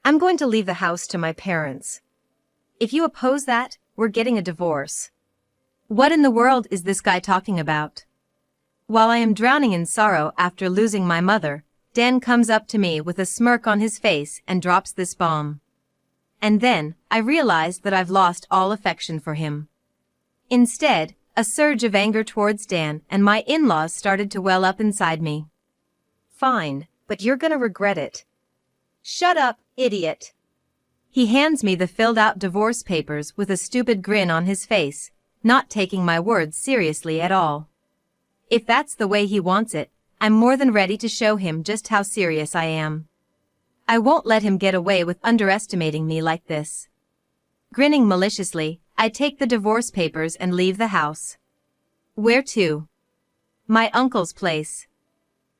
I'm going to leave the house to my parents. If you oppose that, we're getting a divorce. What in the world is this guy talking about? While I am drowning in sorrow after losing my mother, Dan comes up to me with a smirk on his face and drops this bomb. And then, I realize that I've lost all affection for him. Instead, a surge of anger towards Dan and my in-laws started to well up inside me. Fine, but you're gonna regret it. Shut up, idiot. He hands me the filled-out divorce papers with a stupid grin on his face, not taking my words seriously at all. If that's the way he wants it, I'm more than ready to show him just how serious I am. I won't let him get away with underestimating me like this. Grinning maliciously, I take the divorce papers and leave the house. Where to? My uncle's place.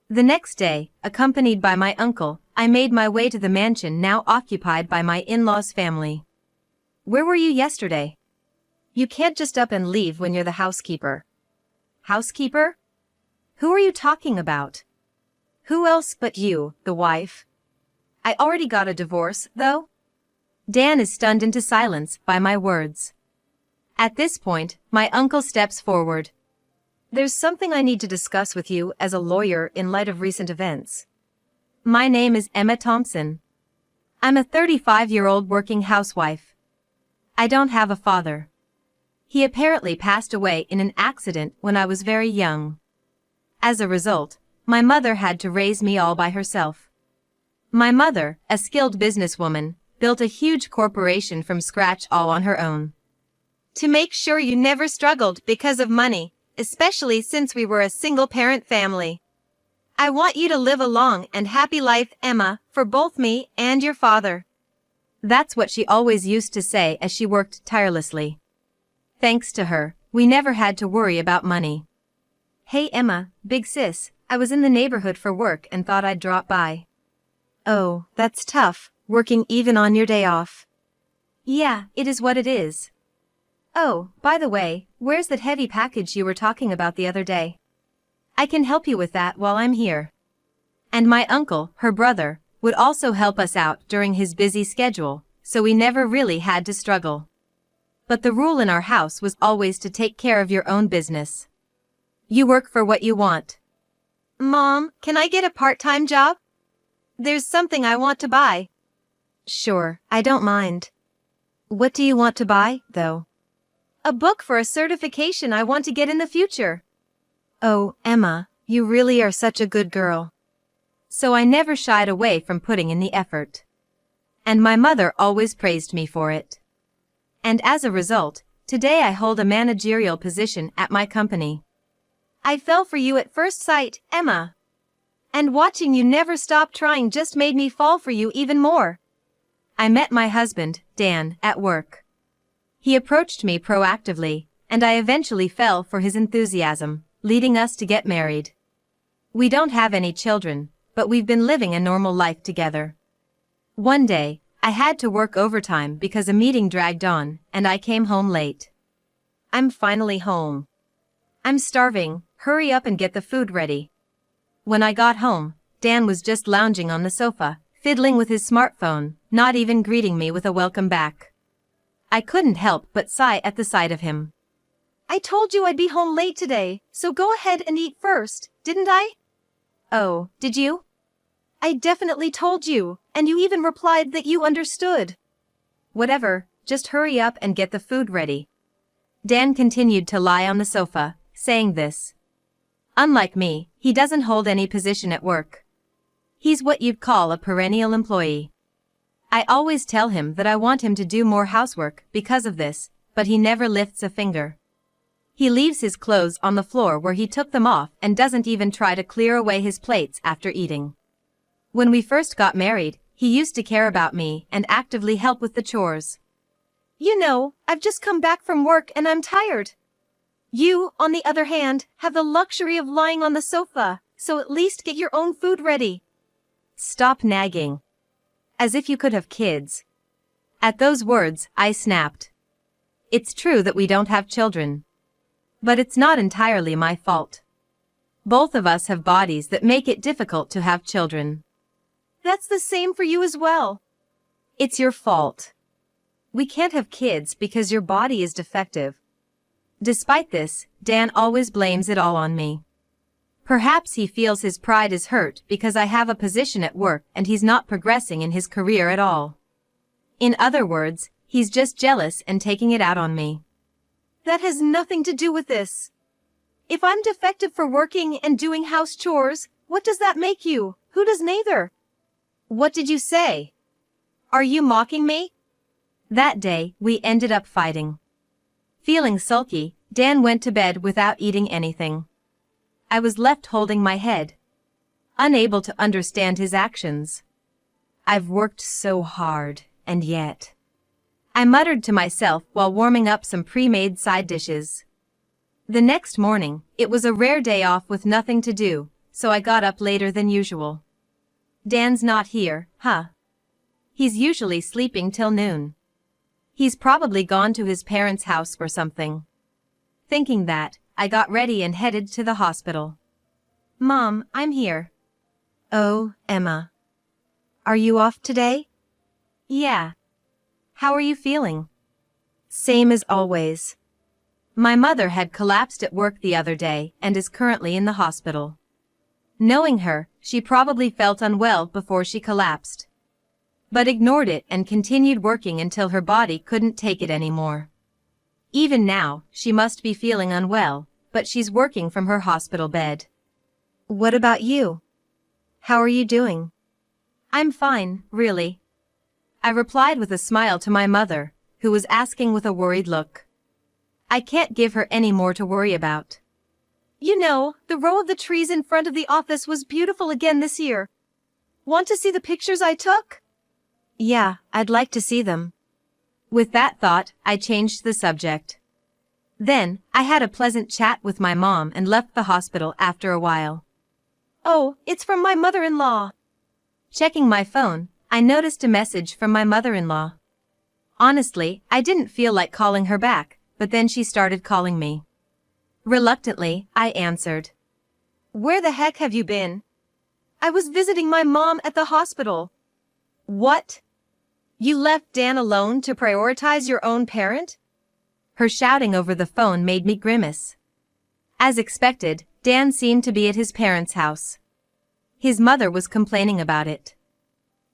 The next day, accompanied by my uncle, I made my way to the mansion now occupied by my in-laws' family. Where were you yesterday? You can't just up and leave when you're the housekeeper. Housekeeper? Who are you talking about? Who else but you, the wife? I already got a divorce, though. Dan is stunned into silence by my words. At this point, my uncle steps forward. There's something I need to discuss with you as a lawyer in light of recent events. My name is Emma Thompson. I'm a 35-year-old working housewife. I don't have a father. He apparently passed away in an accident when I was very young. As a result, my mother had to raise me all by herself. My mother, a skilled businesswoman, built a huge corporation from scratch all on her own. To make sure you never struggled because of money, especially since we were a single-parent family. I want you to live a long and happy life, Emma, for both me and your father. That's what she always used to say as she worked tirelessly. Thanks to her, we never had to worry about money. Hey Emma, big sis, I was in the neighborhood for work and thought I'd drop by. Oh, that's tough, working even on your day off. Yeah, it is what it is. Oh, by the way, where's that heavy package you were talking about the other day? I can help you with that while I'm here. And my uncle, her brother, would also help us out during his busy schedule, so we never really had to struggle. But the rule in our house was always to take care of your own business. You work for what you want. Mom, can I get a part-time job? There's something I want to buy. Sure, I don't mind. What do you want to buy, though? A book for a certification I want to get in the future. Oh, Emma, you really are such a good girl. So I never shied away from putting in the effort. And my mother always praised me for it. And as a result, today I hold a managerial position at my company. I fell for you at first sight, Emma. And watching you never stop trying just made me fall for you even more. I met my husband, Dan, at work. He approached me proactively, and I eventually fell for his enthusiasm, leading us to get married. We don't have any children, but we've been living a normal life together. One day, I had to work overtime because a meeting dragged on, and I came home late. I'm finally home. I'm starving, hurry up and get the food ready. When I got home, Dan was just lounging on the sofa, fiddling with his smartphone, not even greeting me with a welcome back. I couldn't help but sigh at the sight of him. I told you I'd be home late today, so go ahead and eat first, didn't I? Oh, did you? I definitely told you, and you even replied that you understood. Whatever, just hurry up and get the food ready. Dan continued to lie on the sofa, saying this. Unlike me, he doesn't hold any position at work. He's what you'd call a perennial employee. I always tell him that I want him to do more housework because of this, but he never lifts a finger. He leaves his clothes on the floor where he took them off and doesn't even try to clear away his plates after eating. When we first got married, he used to care about me and actively help with the chores. You know, I've just come back from work and I'm tired. You, on the other hand, have the luxury of lying on the sofa, so at least get your own food ready. Stop nagging. As if you could have kids. At those words, I snapped. It's true that we don't have children. But it's not entirely my fault. Both of us have bodies that make it difficult to have children. That's the same for you as well. It's your fault. We can't have kids because your body is defective. Despite this, Dan always blames it all on me. Perhaps he feels his pride is hurt because I have a position at work and he's not progressing in his career at all. In other words, he's just jealous and taking it out on me. That has nothing to do with this. If I'm defective for working and doing house chores, what does that make you? Who does neither? What did you say? Are you mocking me? That day, we ended up fighting. Feeling sulky, Dan went to bed without eating anything. I was left holding my head, unable to understand his actions. I've worked so hard, and yet. I muttered to myself while warming up some pre-made side dishes. The next morning, it was a rare day off with nothing to do, so I got up later than usual. Dan's not here, huh? He's usually sleeping till noon. He's probably gone to his parents' house or something. Thinking that, I got ready and headed to the hospital. Mom, I'm here. Oh, Emma. Are you off today? Yeah. How are you feeling? Same as always. My mother had collapsed at work the other day and is currently in the hospital. Knowing her, she probably felt unwell before she collapsed, but ignored it and continued working until her body couldn't take it anymore. Even now, she must be feeling unwell, but she's working from her hospital bed. What about you? How are you doing? I'm fine, really. I replied with a smile to my mother, who was asking with a worried look. I can't give her any more to worry about. You know, the row of the trees in front of the office was beautiful again this year. Want to see the pictures I took? Yeah, I'd like to see them. With that thought, I changed the subject. Then, I had a pleasant chat with my mom and left the hospital after a while. Oh, it's from my mother-in-law. Checking my phone, I noticed a message from my mother-in-law. Honestly, I didn't feel like calling her back, but then she started calling me. Reluctantly, I answered. Where the heck have you been? I was visiting my mom at the hospital. What? You left Dan alone to prioritize your own parent? Her shouting over the phone made me grimace. As expected, Dan seemed to be at his parents' house. His mother was complaining about it.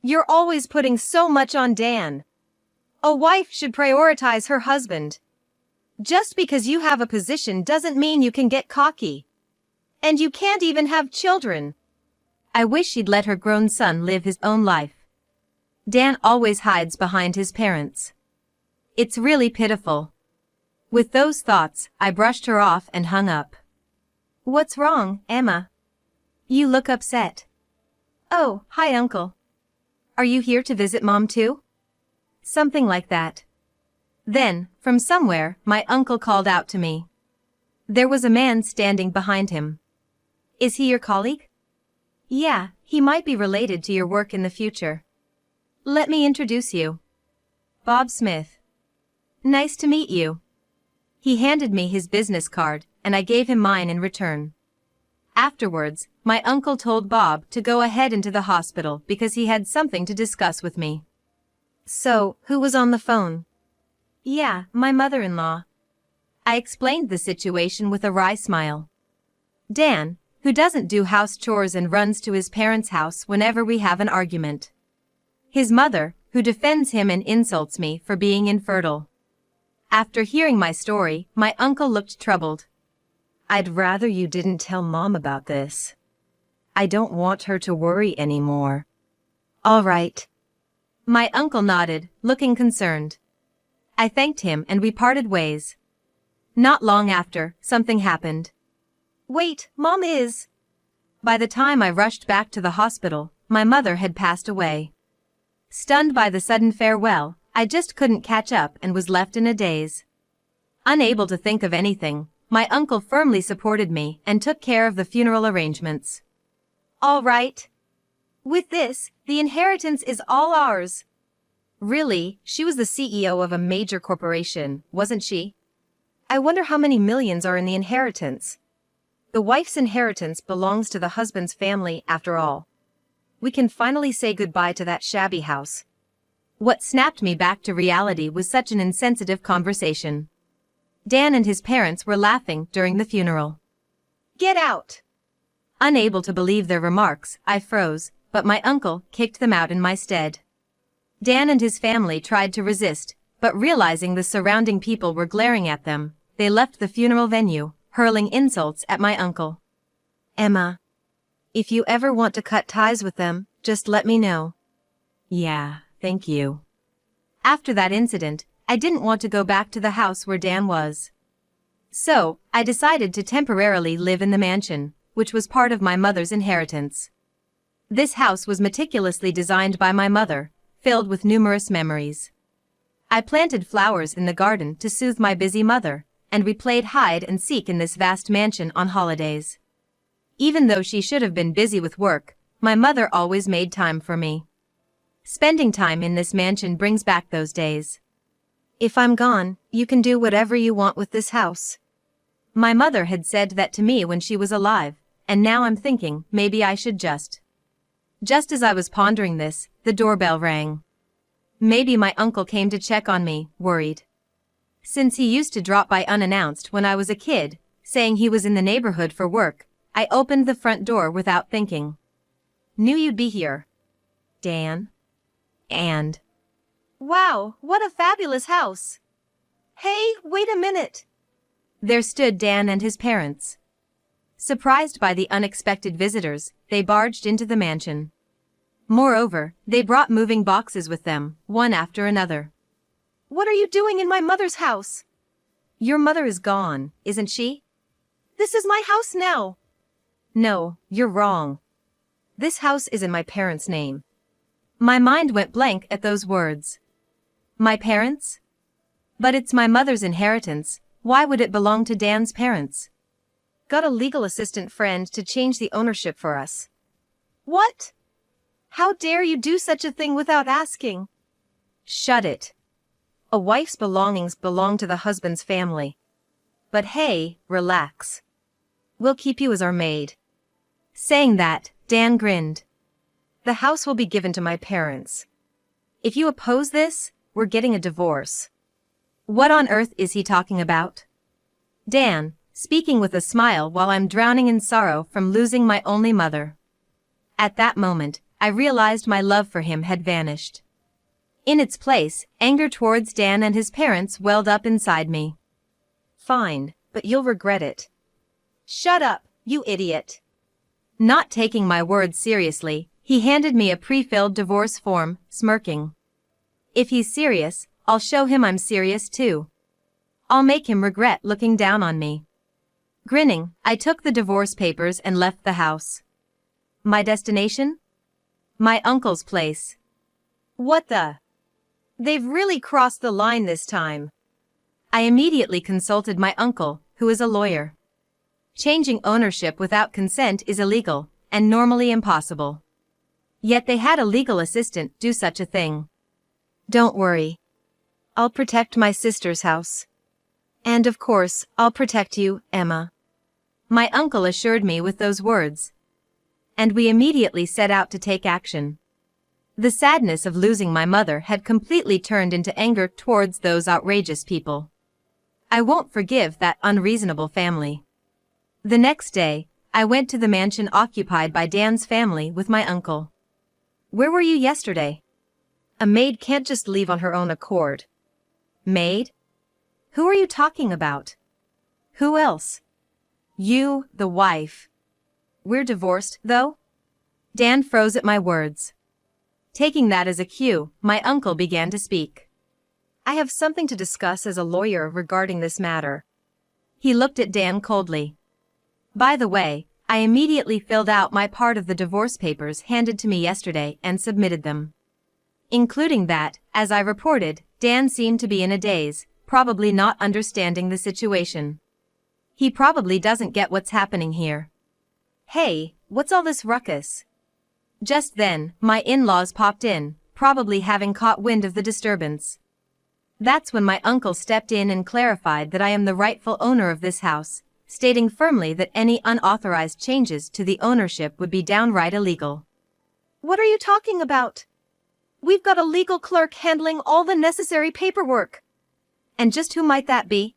You're always putting so much on Dan. A wife should prioritize her husband. Just because you have a position doesn't mean you can get cocky. And you can't even have children. I wish she'd let her grown son live his own life. Dan always hides behind his parents. It's really pitiful. With those thoughts, I brushed her off and hung up. What's wrong, Emma? You look upset. Oh, hi, Uncle. Are you here to visit Mom too? Something like that. Then, from somewhere, my uncle called out to me. There was a man standing behind him. Is he your colleague? Yeah, he might be related to your work in the future. Let me introduce you. Bob Smith. Nice to meet you. He handed me his business card, and I gave him mine in return. Afterwards, my uncle told Bob to go ahead into the hospital because he had something to discuss with me. So, who was on the phone? Yeah, my mother-in-law. I explained the situation with a wry smile. Dan, who doesn't do house chores and runs to his parents' house whenever we have an argument. His mother, who defends him and insults me for being infertile. After hearing my story, my uncle looked troubled. I'd rather you didn't tell Mom about this. I don't want her to worry anymore. All right. My uncle nodded, looking concerned. I thanked him and we parted ways. Not long after, something happened. Wait, Mom is... By the time I rushed back to the hospital, my mother had passed away. Stunned by the sudden farewell, I just couldn't catch up and was left in a daze. Unable to think of anything, my uncle firmly supported me and took care of the funeral arrangements. All right. With this, the inheritance is all ours. Really, she was the CEO of a major corporation, wasn't she? I wonder how many millions are in the inheritance. The wife's inheritance belongs to the husband's family after all. We can finally say goodbye to that shabby house. What snapped me back to reality was such an insensitive conversation. Dan and his parents were laughing during the funeral. "Get out!" Unable to believe their remarks, I froze, but my uncle kicked them out in my stead. Dan and his family tried to resist, but realizing the surrounding people were glaring at them, they left the funeral venue, hurling insults at my uncle. "Emma, if you ever want to cut ties with them, just let me know." "Yeah, thank you." After that incident, I didn't want to go back to the house where Dan was. So, I decided to temporarily live in the mansion, which was part of my mother's inheritance. This house was meticulously designed by my mother, filled with numerous memories. I planted flowers in the garden to soothe my busy mother, and we played hide and seek in this vast mansion on holidays. Even though she should have been busy with work, my mother always made time for me. Spending time in this mansion brings back those days. "If I'm gone, you can do whatever you want with this house." My mother had said that to me when she was alive, and now I'm thinking maybe I should just. Just as I was pondering this, the doorbell rang. Maybe my uncle came to check on me, worried. Since he used to drop by unannounced when I was a kid, saying he was in the neighborhood for work, I opened the front door without thinking. "Knew you'd be here, Dan." And "Wow, what a fabulous house." "Hey, wait a minute." There stood Dan and his parents. Surprised by the unexpected visitors, they barged into the mansion. Moreover, they brought moving boxes with them, one after another. "What are you doing in my mother's house?" "Your mother is gone, isn't she?" "This is my house now." "No, you're wrong. This house is in my parents' name." My mind went blank at those words. My parents? But it's my mother's inheritance, why would it belong to Dan's parents? "Got a legal assistant friend to change the ownership for us." "What? How dare you do such a thing without asking?" "Shut it. A wife's belongings belong to the husband's family. But hey, relax. We'll keep you as our maid." Saying that, Dan grinned. "The house will be given to my parents. If you oppose this, we're getting a divorce." What on earth is he talking about? Dan, speaking with a smile while I'm drowning in sorrow from losing my only mother. At that moment, I realized my love for him had vanished. In its place, anger towards Dan and his parents welled up inside me. "Fine, but you'll regret it." "Shut up, you idiot." Not taking my words seriously, he handed me a pre-filled divorce form, smirking. If he's serious, I'll show him I'm serious too. I'll make him regret looking down on me. Grinning, I took the divorce papers and left the house. My destination? My uncle's place. What the? They've really crossed the line this time. I immediately consulted my uncle, who is a lawyer. Changing ownership without consent is illegal, and normally impossible. Yet they had a legal assistant do such a thing. "Don't worry. I'll protect my sister's house. And of course, I'll protect you, Emma." My uncle assured me with those words. And we immediately set out to take action. The sadness of losing my mother had completely turned into anger towards those outrageous people. I won't forgive that unreasonable family. The next day, I went to the mansion occupied by Dan's family with my uncle. "Where were you yesterday?" "A maid can't just leave on her own accord." "Maid? Who are you talking about?" "Who else?" "You, the wife." "We're divorced, though?" Dan froze at my words. Taking that as a cue, my uncle began to speak. "I have something to discuss as a lawyer regarding this matter." He looked at Dan coldly. By the way, I immediately filled out my part of the divorce papers handed to me yesterday and submitted them. Including that, as I reported, Dan seemed to be in a daze, probably not understanding the situation. He probably doesn't get what's happening here. "Hey, what's all this ruckus?" Just then, my in-laws popped in, probably having caught wind of the disturbance. That's when my uncle stepped in and clarified that I am the rightful owner of this house, stating firmly that any unauthorized changes to the ownership would be downright illegal. "What are you talking about?" We've got a legal clerk handling all the necessary paperwork. And just who might that be?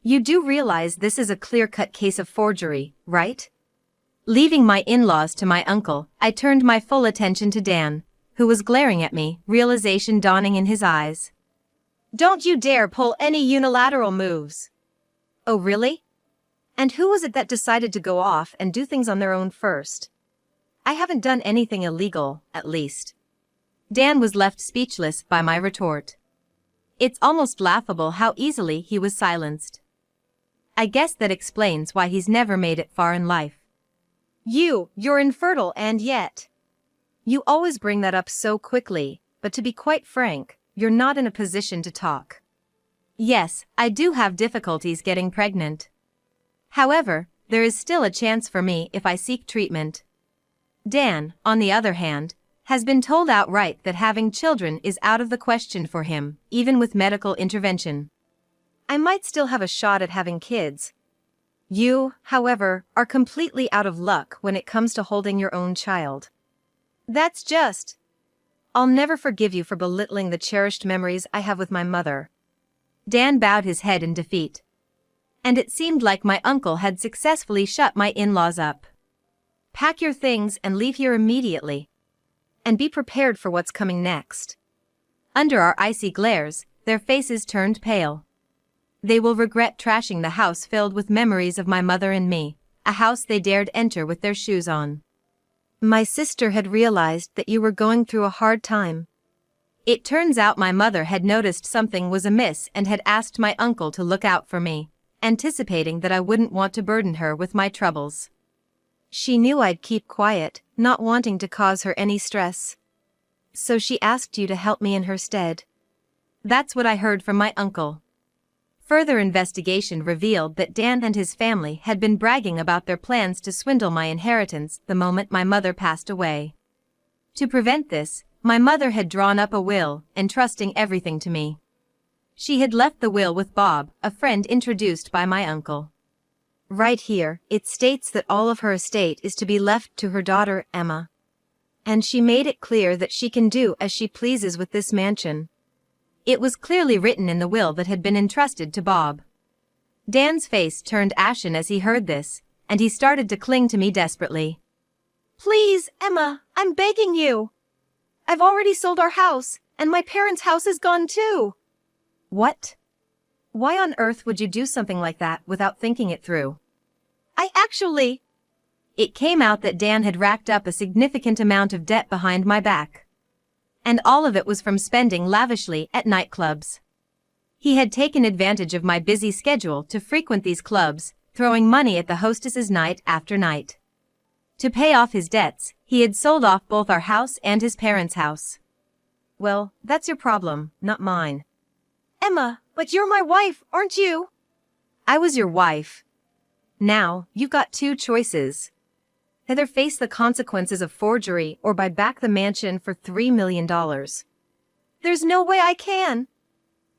You do realize this is a clear-cut case of forgery, right? Leaving my in-laws to my uncle, I turned my full attention to Dan, who was glaring at me, realization dawning in his eyes. Don't you dare pull any unilateral moves. Oh really? And who was it that decided to go off and do things on their own first? I haven't done anything illegal, at least. Dan was left speechless by my retort. It's almost laughable how easily he was silenced. I guess that explains why he's never made it far in life. You're infertile and yet. You always bring that up so quickly, but to be quite frank, you're not in a position to talk. Yes, I do have difficulties getting pregnant. However, there is still a chance for me if I seek treatment. Dan, on the other hand, has been told outright that having children is out of the question for him, even with medical intervention. I might still have a shot at having kids. You, however, are completely out of luck when it comes to holding your own child. That's just. I'll never forgive you for belittling the cherished memories I have with my mother. Dan bowed his head in defeat. And it seemed like my uncle had successfully shut my in-laws up. Pack your things and leave here immediately. And be prepared for what's coming next. Under our icy glares, their faces turned pale. They will regret trashing the house filled with memories of my mother and me, a house they dared enter with their shoes on. My sister had realized that you were going through a hard time. It turns out my mother had noticed something was amiss and had asked my uncle to look out for me, anticipating that I wouldn't want to burden her with my troubles. She knew I'd keep quiet, not wanting to cause her any stress. So she asked you to help me in her stead. That's what I heard from my uncle. Further investigation revealed that Dan and his family had been bragging about their plans to swindle my inheritance the moment my mother passed away. To prevent this, my mother had drawn up a will, entrusting everything to me. She had left the will with Bob, a friend introduced by my uncle. Right here, it states that all of her estate is to be left to her daughter, Emma. And she made it clear that she can do as she pleases with this mansion. It was clearly written in the will that had been entrusted to Bob. Dan's face turned ashen as he heard this, and he started to cling to me desperately. Please, Emma, I'm begging you. I've already sold our house, and my parents' house is gone too. What? Why on earth would you do something like that without thinking it through? It came out that Dan had racked up a significant amount of debt behind my back. And all of it was from spending lavishly at nightclubs. He had taken advantage of my busy schedule to frequent these clubs, throwing money at the hostesses night after night. To pay off his debts, he had sold off both our house and his parents' house. Well, that's your problem, not mine. Emma, but you're my wife, aren't you? I was your wife. Now, you've got two choices. Either face the consequences of forgery or buy back the mansion for $3 million. There's no way I can.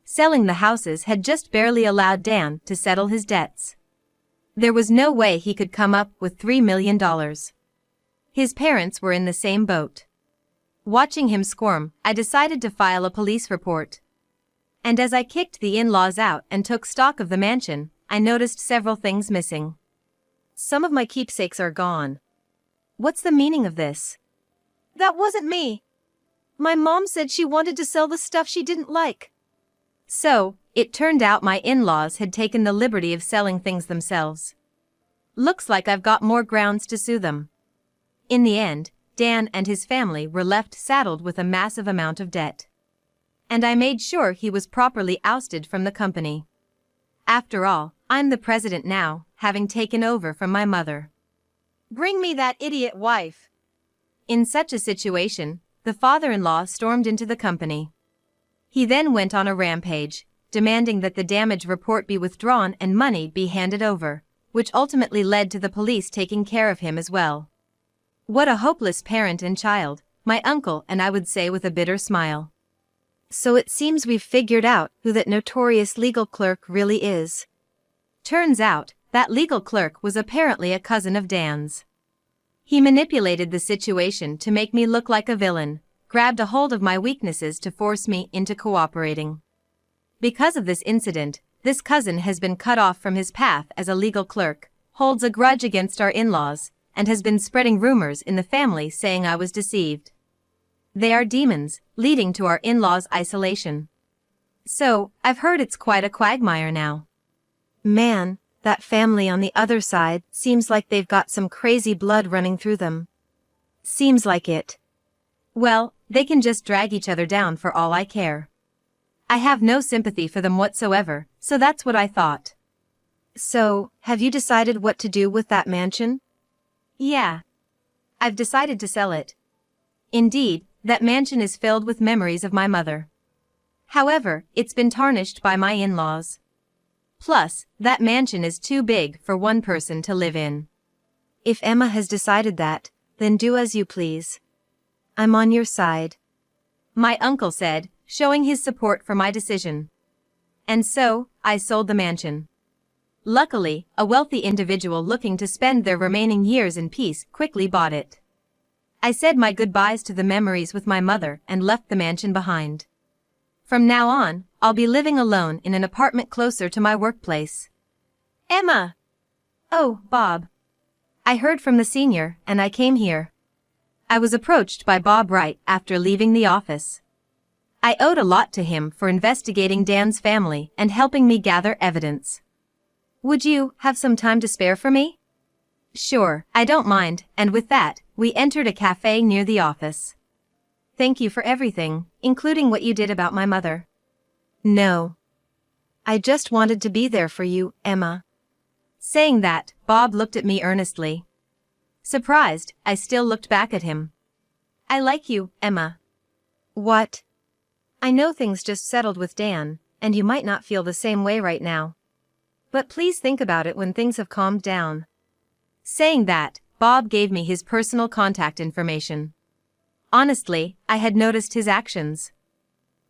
Selling the houses had just barely allowed Dan to settle his debts. There was no way he could come up with $3 million. His parents were in the same boat. Watching him squirm, I decided to file a police report. And as I kicked the in-laws out and took stock of the mansion, I noticed several things missing. Some of my keepsakes are gone. What's the meaning of this? That wasn't me. My mom said she wanted to sell the stuff she didn't like. So, it turned out my in-laws had taken the liberty of selling things themselves. Looks like I've got more grounds to sue them. In the end, Dan and his family were left saddled with a massive amount of debt. And I made sure he was properly ousted from the company. After all, I'm the president now, having taken over from my mother. Bring me that idiot wife. In such a situation, the father-in-law stormed into the company. He then went on a rampage, demanding that the damage report be withdrawn and money be handed over, which ultimately led to the police taking care of him as well. What a hopeless parent and child, my uncle and I would say with a bitter smile. So it seems we've figured out who that notorious legal clerk really is. Turns out, that legal clerk was apparently a cousin of Dan's. He manipulated the situation to make me look like a villain, grabbed a hold of my weaknesses to force me into cooperating. Because of this incident, this cousin has been cut off from his path as a legal clerk, holds a grudge against our in-laws, and has been spreading rumors in the family saying I was deceived. They are demons, leading to our in-laws' isolation. So, I've heard it's quite a quagmire now. Man, that family on the other side seems like they've got some crazy blood running through them. Seems like it. Well, they can just drag each other down for all I care. I have no sympathy for them whatsoever, so that's what I thought. So, have you decided what to do with that mansion? Yeah. I've decided to sell it. Indeed, that mansion is filled with memories of my mother. However, it's been tarnished by my in-laws. Plus, that mansion is too big for one person to live in. If Emma has decided that, then do as you please. I'm on your side, my uncle said, showing his support for my decision. And so, I sold the mansion. Luckily, a wealthy individual looking to spend their remaining years in peace quickly bought it. I said my goodbyes to the memories with my mother and left the mansion behind. From now on, I'll be living alone in an apartment closer to my workplace. Emma! Oh, Bob. I heard from the senior, and I came here. I was approached by Bob right after leaving the office. I owed a lot to him for investigating Dan's family and helping me gather evidence. Would you have some time to spare for me? Sure, I don't mind, and with that, we entered a cafe near the office. Thank you for everything, including what you did about my mother. No. I just wanted to be there for you, Emma. Saying that, Bob looked at me earnestly. Surprised, I still looked back at him. I like you, Emma. What? I know things just settled with Dan, and you might not feel the same way right now. But please think about it when things have calmed down. Saying that, Bob gave me his personal contact information. Honestly, I had noticed his actions.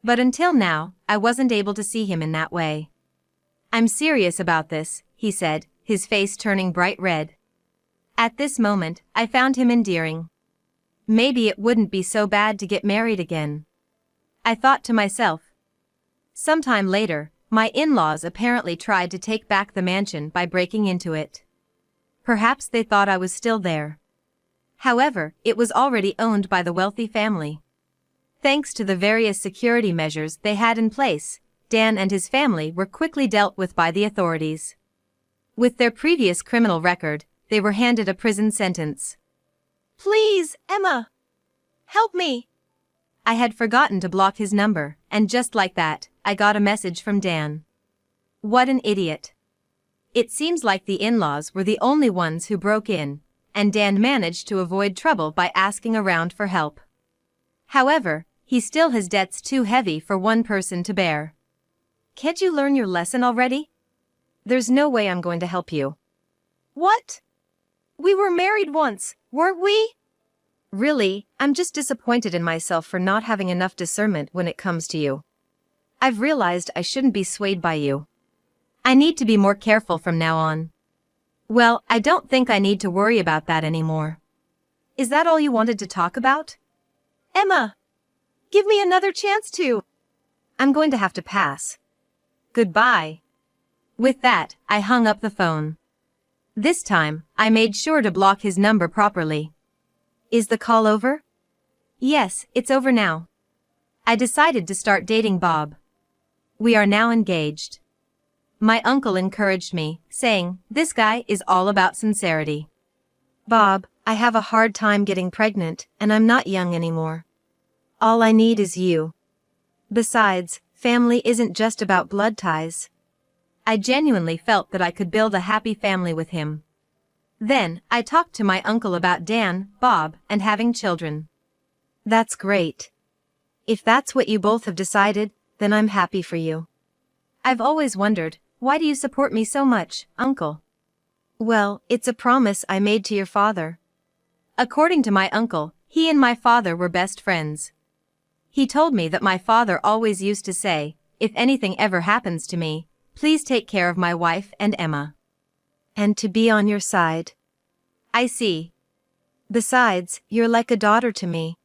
But until now, I wasn't able to see him in that way. I'm serious about this, he said, his face turning bright red. At this moment, I found him endearing. Maybe it wouldn't be so bad to get married again. I thought to myself. Sometime later, my in-laws apparently tried to take back the mansion by breaking into it. Perhaps they thought I was still there. However, it was already owned by the wealthy family. Thanks to the various security measures they had in place, Dan and his family were quickly dealt with by the authorities. With their previous criminal record, they were handed a prison sentence. Please, Emma! Help me! I had forgotten to block his number, and just like that, I got a message from Dan. What an idiot. It seems like the in-laws were the only ones who broke in, and Dan managed to avoid trouble by asking around for help. However, he still has debts too heavy for one person to bear. Can't you learn your lesson already? There's no way I'm going to help you. What? We were married once, weren't we? Really, I'm just disappointed in myself for not having enough discernment when it comes to you. I've realized I shouldn't be swayed by you. I need to be more careful from now on. Well, I don't think I need to worry about that anymore. Is that all you wanted to talk about? Emma! Give me another chance to. I'm going to have to pass. Goodbye. With that, I hung up the phone. This time, I made sure to block his number properly. Is the call over? Yes, it's over now. I decided to start dating Bob. We are now engaged. My uncle encouraged me, saying, "This guy is all about sincerity." Bob, I have a hard time getting pregnant, and I'm not young anymore. All I need is you. Besides, family isn't just about blood ties. I genuinely felt that I could build a happy family with him. Then, I talked to my uncle about Dan, Bob, and having children. That's great. If that's what you both have decided, then I'm happy for you. I've always wondered, why do you support me so much, Uncle? Well, it's a promise I made to your father. According to my uncle, he and my father were best friends. He told me that my father always used to say, "If anything ever happens to me, please take care of my wife and Emma." And to be on your side. I see. Besides, you're like a daughter to me.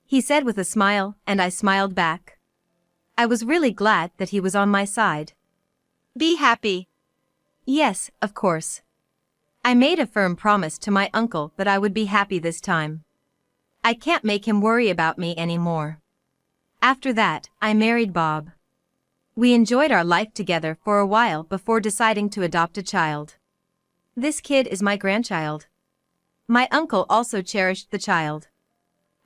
he said with a smile, and I smiled back. I was really glad that he was on my side. Be happy. Yes, of course. I made a firm promise to my uncle that I would be happy this time. I can't make him worry about me anymore. After that, I married Bob. We enjoyed our life together for a while before deciding to adopt a child. This kid is my grandchild. My uncle also cherished the child.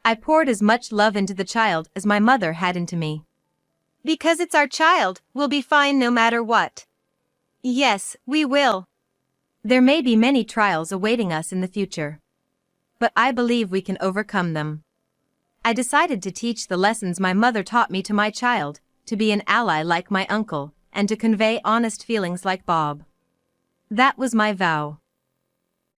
I poured as much love into the child as my mother had into me. Because it's our child, we'll be fine no matter what. Yes, we will. There may be many trials awaiting us in the future. But I believe we can overcome them. I decided to teach the lessons my mother taught me to my child, to be an ally like my uncle, and to convey honest feelings like Bob. That was my vow.